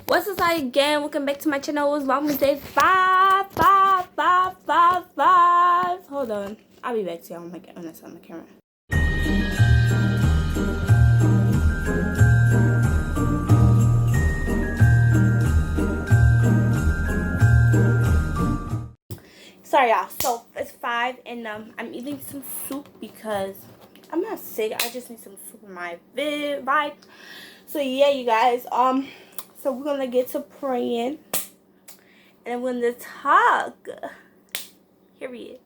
What's up, again? Welcome back to my channel. It's VLOGMAS day 5. Hold on, I'll be back to y'all on my camera. Sorry, y'all. So it's 5, and I'm eating some soup because I'm not sick. I just need some soup in my vibe. So yeah, you guys. So we're gonna get to praying, and we're gonna talk. Period.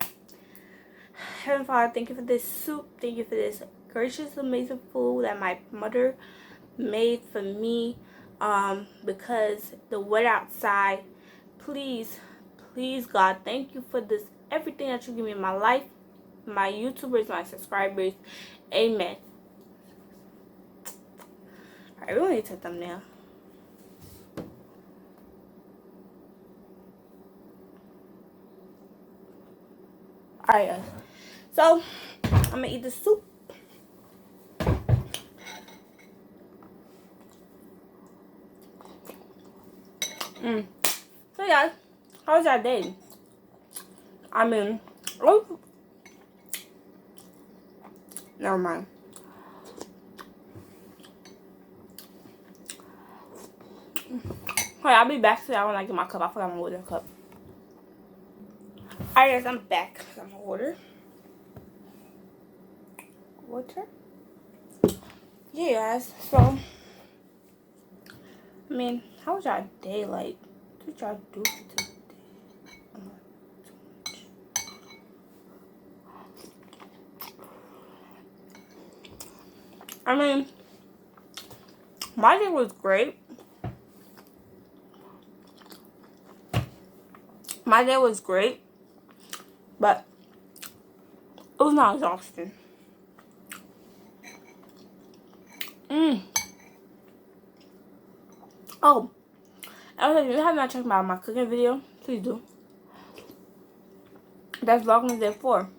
Heavenly Father, thank you for this soup. Thank you for this gracious, amazing food that my mother made for me. Because the weather outside. Please, God, thank you for this, everything that you give me in my life, my YouTubers, my subscribers. Amen. Alright, we don't need to thumbnail. Alright, guys. So, I'm gonna eat the soup. So, guys, how was your day? I mean, oh, never mind. Alright, I'll be back to that when I get my cup. I forgot my water cup. Alright, guys, I'm back. I'm gonna order water. Yeah, guys. So, I mean, how was your day? Like, what did y'all do today? I mean, my day was great. My day was great, but it was not exhausting. Oh, if you have not checked out my cooking video, please do. That's VLOGMAS day 4.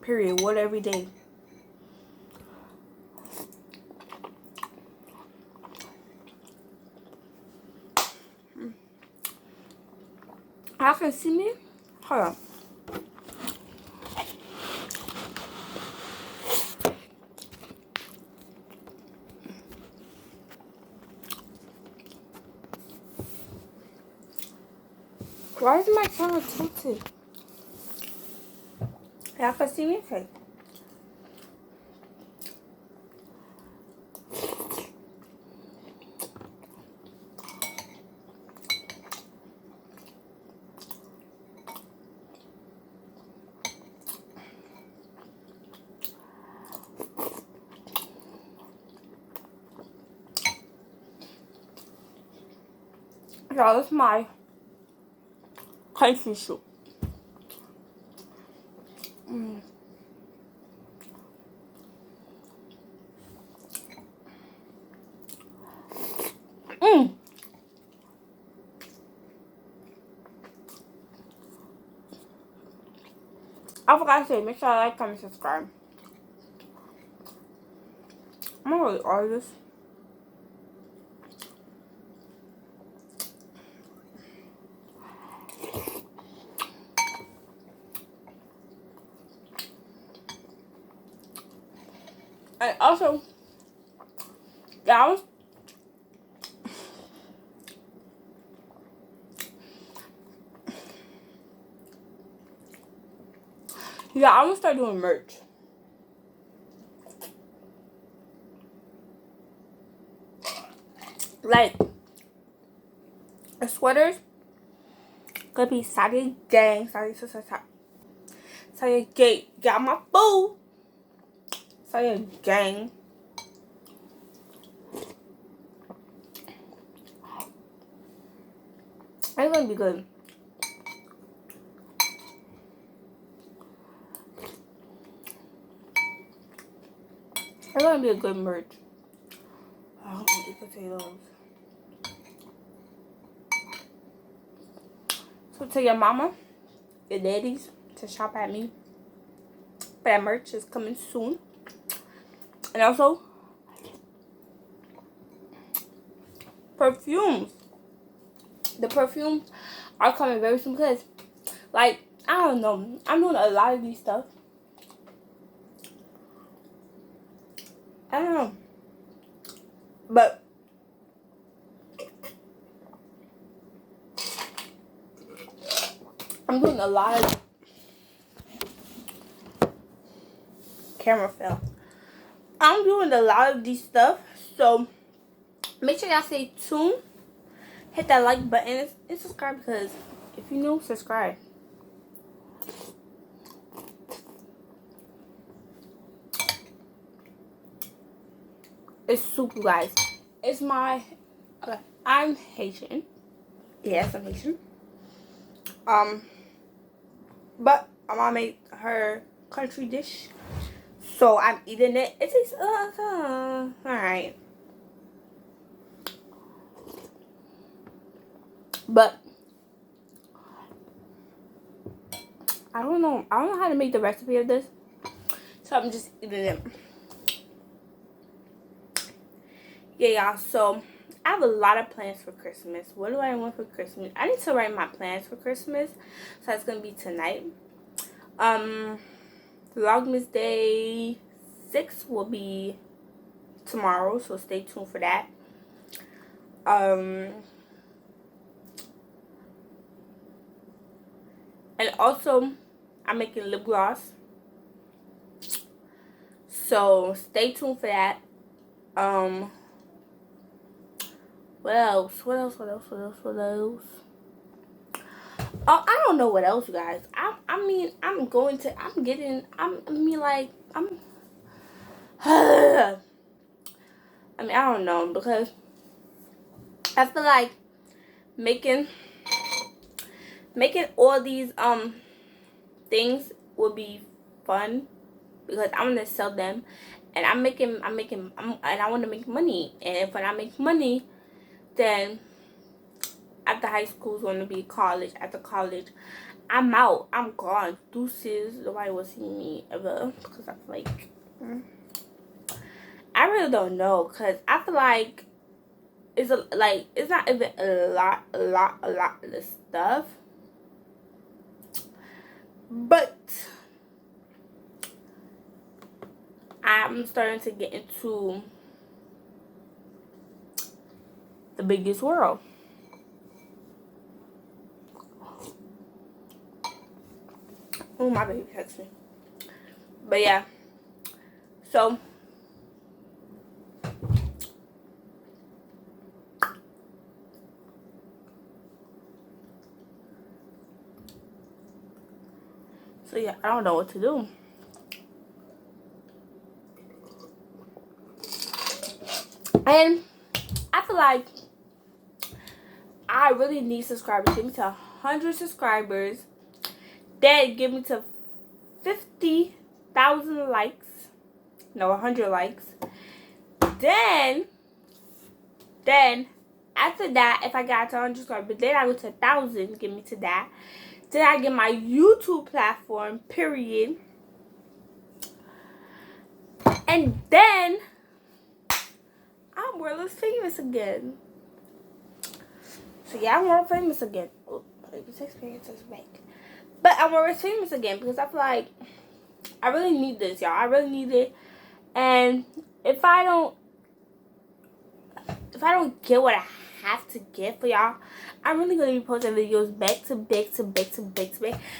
Period. Water every day. Y'all can see me? Hold on. Why is my camera tilted? Y'all can see me? Okay. Y'all, this is my country soup. I forgot to say, make sure I like, comment, subscribe. I'm gonna really order this. And also, yeah, I'm gonna start doing merch. Like, the sweaters could be Saturday gang, Saturday gate, got my food. Saturday gang. It's gonna be good. It's gonna be a good merch. I don't eat potatoes. So tell your mama, your daddies to shop at me. That merch is coming soon. And also, perfumes. The perfumes are coming very soon because, like, I don't know. I'm doing a lot of these stuff. I don't know. But I'm doing a lot of camera film. I'm doing a lot of these stuff. So make sure y'all stay tuned. Hit that like button and subscribe, because if you're new, subscribe. It's soup, guys. It's my, okay, I'm Haitian. Yes, I'm Haitian. But my mom made her country dish, so I'm eating it. It tastes alright. But I don't know how to make the recipe of this, so I'm just eating it. Yeah, y'all, so I have a lot of plans for Christmas. What do I want for Christmas? I need to write my plans for Christmas, so that's gonna be tonight. Vlogmas Day 6 will be tomorrow, so stay tuned for that. And also, I'm making lip gloss, so stay tuned for that. What else? Oh, I don't know what else, you guys. I mean, I don't know, because I feel like making all these things will be fun, because I'm gonna sell them, and and I want to make money. And if when I make money, then after high school is going to be college. After college, I'm out. I'm gone. Deuces. Nobody will see me ever, because I feel like I really don't know, because I feel like it's not even a lot of the stuff, but I'm starting to get into the biggest world. Oh, my baby texts me. But yeah, so yeah, I don't know what to do. And I feel like I really need subscribers. Give me to 100 subscribers. Then give me to 50,000 likes. No, 100 likes. Then after that, if I got to 100 subscribers, then I go to 1,000. Give me to that. Then I get my YouTube platform, period. And then I'm world famous again. So yeah, I'm world famous again. Oh, this experience is back. But I'm world famous again, because I feel like I really need this, y'all. I really need it. And if I don't get what I have to get for y'all, I'm really gonna be posting videos back to back, because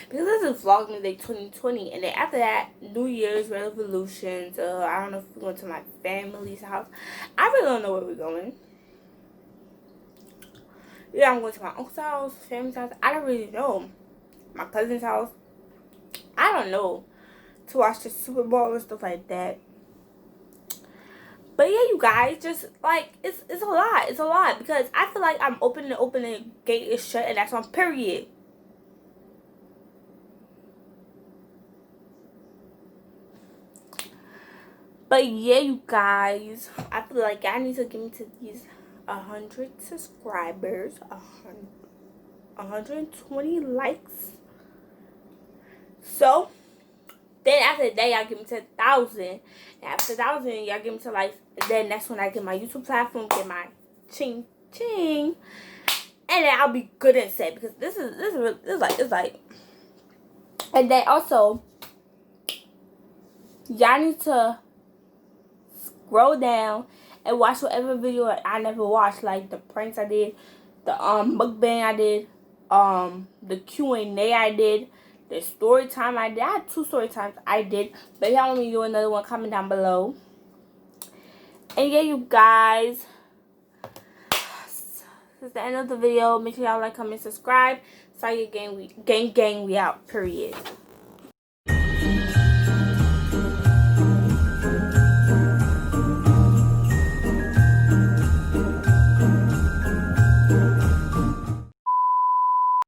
this is Vlogmas Day 2020, and then after that, New Year's resolutions. I don't know if we're going to my family's house. I really don't know where we're going. Yeah, I'm going to my uncle's house, family's house. I don't really know. My cousin's house. I don't know. To watch the Super Bowl and stuff like that. But yeah, you guys, just like it's a lot, because I feel like I'm opening, gate is shut, and that's on period. But yeah, you guys, I feel like I need to get me to these 100 subscribers. 120 likes. So then after that, y'all give me to 1,000. After 1,000, y'all give me to likes. And then that's when I get my YouTube platform, get my ching ching, and then I'll be good and set, because this is it's like. And then also, y'all need to scroll down and watch whatever video I never watched, like the pranks I did, the mukbang I did, the Q&A I did, the story time I did. I had 2 story times I did, but if y'all want me to do another one, comment down below. And yeah, you guys, this is the end of the video. Make sure y'all like, comment, subscribe. Sorry, gang, we out, period.